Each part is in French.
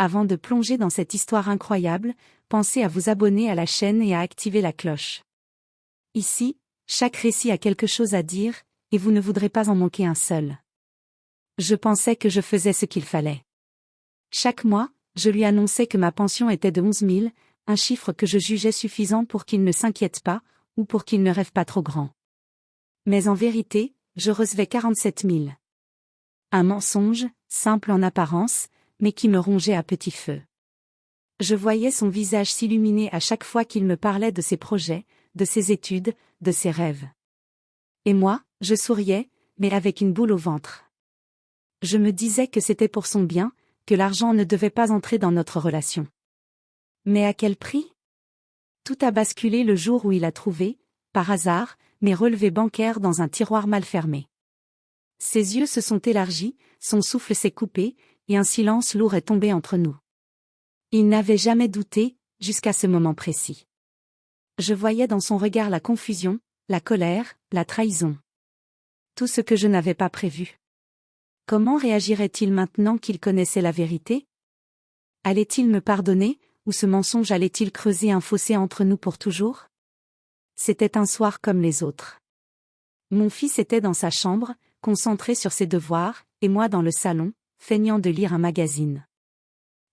Avant de plonger dans cette histoire incroyable, pensez à vous abonner à la chaîne et à activer la cloche. Ici, chaque récit a quelque chose à dire, et vous ne voudrez pas en manquer un seul. Je pensais que je faisais ce qu'il fallait. Chaque mois, je lui annonçais que ma pension était de 11 000, un chiffre que je jugeais suffisant pour qu'il ne s'inquiète pas, ou pour qu'il ne rêve pas trop grand. Mais en vérité, je recevais 47 000. Un mensonge, simple en apparence, mais qui me rongeait à petit feu. Je voyais son visage s'illuminer à chaque fois qu'il me parlait de ses projets, de ses études, de ses rêves. Et moi, je souriais, mais avec une boule au ventre. Je me disais que c'était pour son bien, que l'argent ne devait pas entrer dans notre relation. Mais à quel prix? Tout a basculé le jour où il a trouvé, par hasard, mes relevés bancaires dans un tiroir mal fermé. Ses yeux se sont élargis, son souffle s'est coupé, et un silence lourd est tombé entre nous. Il n'avait jamais douté, jusqu'à ce moment précis. Je voyais dans son regard la confusion, la colère, la trahison. Tout ce que je n'avais pas prévu. Comment réagirait-il maintenant qu'il connaissait la vérité? Allait-il me pardonner, ou ce mensonge allait-il creuser un fossé entre nous pour toujours? C'était un soir comme les autres. Mon fils était dans sa chambre, concentré sur ses devoirs, et moi dans le salon, feignant de lire un magazine.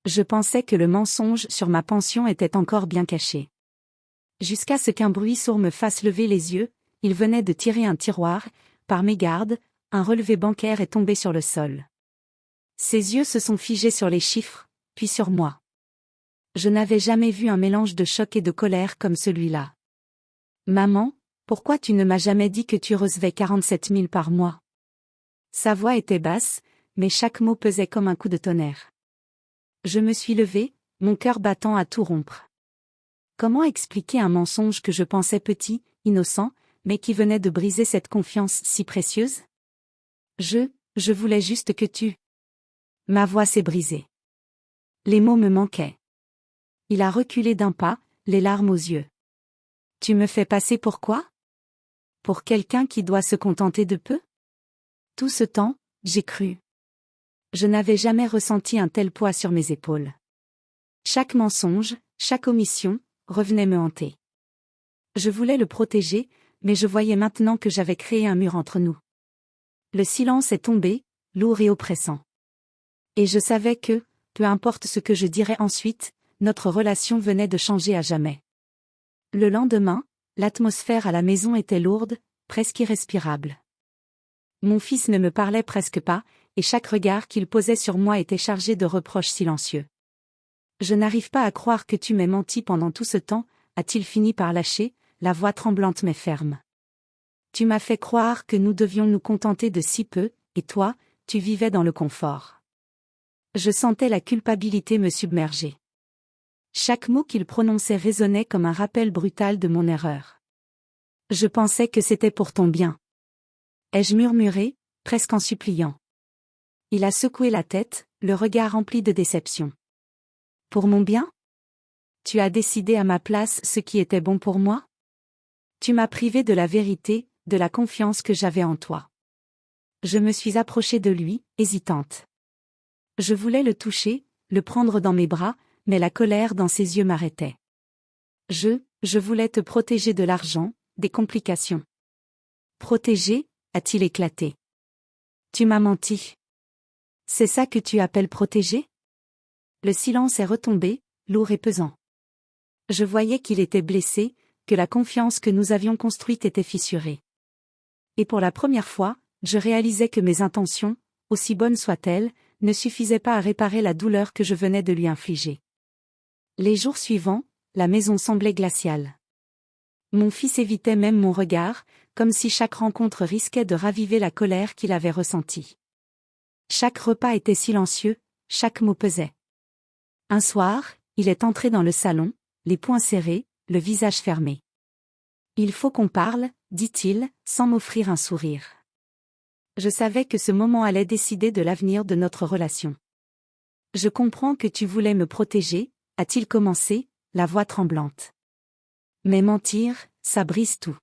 Je pensais que le mensonge sur ma pension était encore bien caché. Jusqu'à ce qu'un bruit sourd me fasse lever les yeux, il venait de tirer un tiroir, par mégarde, un relevé bancaire est tombé sur le sol. Ses yeux se sont figés sur les chiffres, puis sur moi. Je n'avais jamais vu un mélange de choc et de colère comme celui-là. Maman, pourquoi tu ne m'as jamais dit que tu recevais 47 000 par mois? Sa voix était basse, mais chaque mot pesait comme un coup de tonnerre. Je me suis levée, mon cœur battant à tout rompre. Comment expliquer un mensonge que je pensais petit, innocent, mais qui venait de briser cette confiance si précieuse? Je voulais juste que tu... Ma voix s'est brisée. Les mots me manquaient. Il a reculé d'un pas, les larmes aux yeux. Tu me fais passer pour quoi? Pour quelqu'un qui doit se contenter de peu? Tout ce temps, j'ai cru. Je n'avais jamais ressenti un tel poids sur mes épaules. Chaque mensonge, chaque omission, revenait me hanter. Je voulais le protéger, mais je voyais maintenant que j'avais créé un mur entre nous. Le silence est tombé, lourd et oppressant. Et je savais que, peu importe ce que je dirais ensuite, notre relation venait de changer à jamais. Le lendemain, l'atmosphère à la maison était lourde, presque irrespirable. Mon fils ne me parlait presque pas, et chaque regard qu'il posait sur moi était chargé de reproches silencieux. Je n'arrive pas à croire que tu m'aies menti pendant tout ce temps, a-t-il fini par lâcher, la voix tremblante mais ferme. Tu m'as fait croire que nous devions nous contenter de si peu, et toi, tu vivais dans le confort. Je sentais la culpabilité me submerger. Chaque mot qu'il prononçait résonnait comme un rappel brutal de mon erreur. Je pensais que c'était pour ton bien. Ai-je murmuré, presque en suppliant. Il a secoué la tête, le regard rempli de déception. Pour mon bien? Tu as décidé à ma place ce qui était bon pour moi? Tu m'as privé de la vérité, de la confiance que j'avais en toi. Je me suis approchée de lui, hésitante. Je voulais le toucher, le prendre dans mes bras, mais la colère dans ses yeux m'arrêtait. Je voulais te protéger de l'argent, des complications. Protéger, a-t-il éclaté. Tu m'as menti. C'est ça que tu appelles protéger? Le silence est retombé, lourd et pesant. Je voyais qu'il était blessé, que la confiance que nous avions construite était fissurée. Et pour la première fois, je réalisais que mes intentions, aussi bonnes soient-elles, ne suffisaient pas à réparer la douleur que je venais de lui infliger. Les jours suivants, la maison semblait glaciale. Mon fils évitait même mon regard, comme si chaque rencontre risquait de raviver la colère qu'il avait ressentie. Chaque repas était silencieux, chaque mot pesait. Un soir, il est entré dans le salon, les poings serrés, le visage fermé. Il faut qu'on parle, dit-il, sans m'offrir un sourire. Je savais que ce moment allait décider de l'avenir de notre relation. Je comprends que tu voulais me protéger, a-t-il commencé, la voix tremblante. Mais mentir, ça brise tout.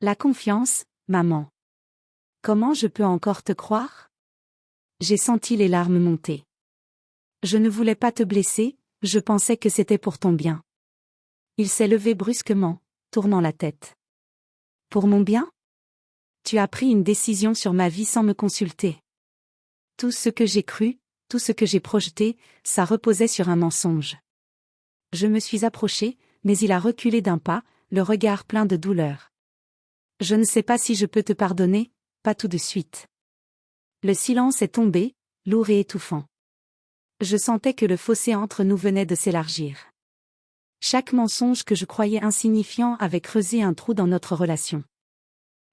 La confiance, maman. Comment je peux encore te croire? J'ai senti les larmes monter. Je ne voulais pas te blesser, je pensais que c'était pour ton bien. Il s'est levé brusquement, tournant la tête. Pour mon bien? Tu as pris une décision sur ma vie sans me consulter. Tout ce que j'ai cru, tout ce que j'ai projeté, ça reposait sur un mensonge. Je me suis approchée, mais il a reculé d'un pas, le regard plein de douleur. Je ne sais pas si je peux te pardonner, pas tout de suite. Le silence est tombé, lourd et étouffant. Je sentais que le fossé entre nous venait de s'élargir. Chaque mensonge que je croyais insignifiant avait creusé un trou dans notre relation.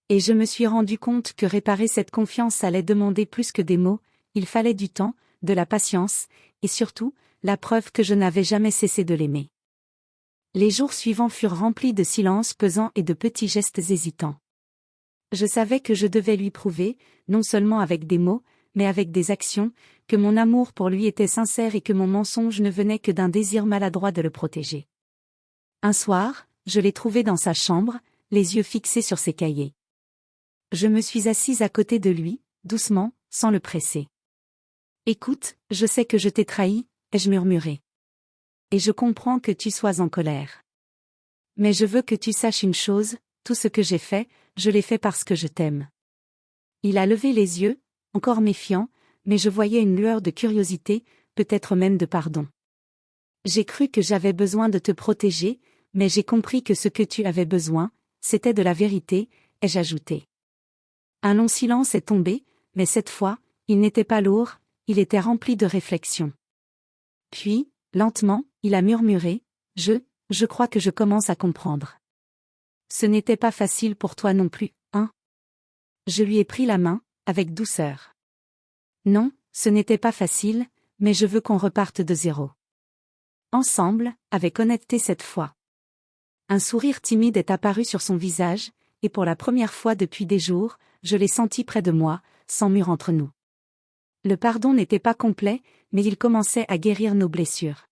Et je me suis rendu compte que réparer cette confiance allait demander plus que des mots, il fallait du temps, de la patience, et surtout, la preuve que je n'avais jamais cessé de l'aimer. Les jours suivants furent remplis de silence pesant et de petits gestes hésitants. Je savais que je devais lui prouver, non seulement avec des mots, mais avec des actions, que mon amour pour lui était sincère et que mon mensonge ne venait que d'un désir maladroit de le protéger. Un soir, je l'ai trouvé dans sa chambre, les yeux fixés sur ses cahiers. Je me suis assise à côté de lui, doucement, sans le presser. « Écoute, je sais que je t'ai trahi, » ai-je murmuré. « Et je comprends que tu sois en colère. Mais je veux que tu saches une chose, tout ce que j'ai fait, je l'ai fait parce que je t'aime. » Il a levé les yeux, encore méfiant, mais je voyais une lueur de curiosité, peut-être même de pardon. J'ai cru que j'avais besoin de te protéger, mais j'ai compris que ce que tu avais besoin, c'était de la vérité, ai-je ajouté. Un long silence est tombé, mais cette fois, il n'était pas lourd, il était rempli de réflexion. Puis, lentement, il a murmuré, « Je crois que je commence à comprendre. Ce n'était pas facile pour toi non plus, hein ?» Je lui ai pris la main, avec douceur. « Non, ce n'était pas facile, mais je veux qu'on reparte de zéro. » Ensemble, avec honnêteté cette fois. Un sourire timide est apparu sur son visage, et pour la première fois depuis des jours, je l'ai senti près de moi, sans mur entre nous. Le pardon n'était pas complet, mais il commençait à guérir nos blessures.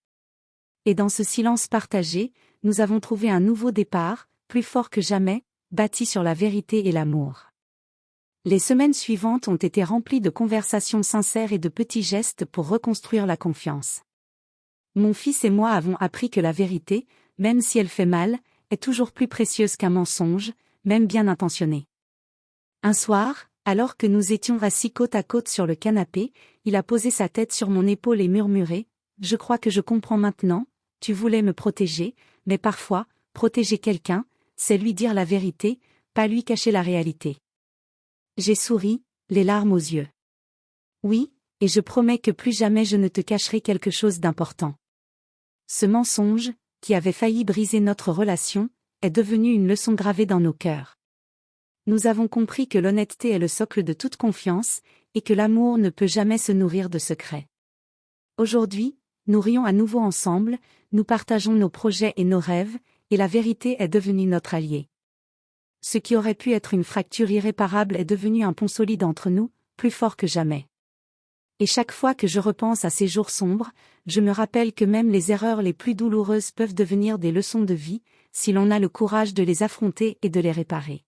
Et dans ce silence partagé, nous avons trouvé un nouveau départ, plus fort que jamais, bâti sur la vérité et l'amour. Les semaines suivantes ont été remplies de conversations sincères et de petits gestes pour reconstruire la confiance. Mon fils et moi avons appris que la vérité, même si elle fait mal, est toujours plus précieuse qu'un mensonge, même bien intentionné. Un soir, alors que nous étions assis côte à côte sur le canapé, il a posé sa tête sur mon épaule et murmuré, « Je crois que je comprends maintenant, tu voulais me protéger, mais parfois, protéger quelqu'un, c'est lui dire la vérité, pas lui cacher la réalité. » J'ai souri, les larmes aux yeux. « Oui, et je promets que plus jamais je ne te cacherai quelque chose d'important. » Ce mensonge, qui avait failli briser notre relation, est devenu une leçon gravée dans nos cœurs. Nous avons compris que l'honnêteté est le socle de toute confiance, et que l'amour ne peut jamais se nourrir de secrets. Aujourd'hui, nous rions à nouveau ensemble, nous partageons nos projets et nos rêves, et la vérité est devenue notre allié. Ce qui aurait pu être une fracture irréparable est devenu un pont solide entre nous, plus fort que jamais. Et chaque fois que je repense à ces jours sombres, je me rappelle que même les erreurs les plus douloureuses peuvent devenir des leçons de vie, si l'on a le courage de les affronter et de les réparer.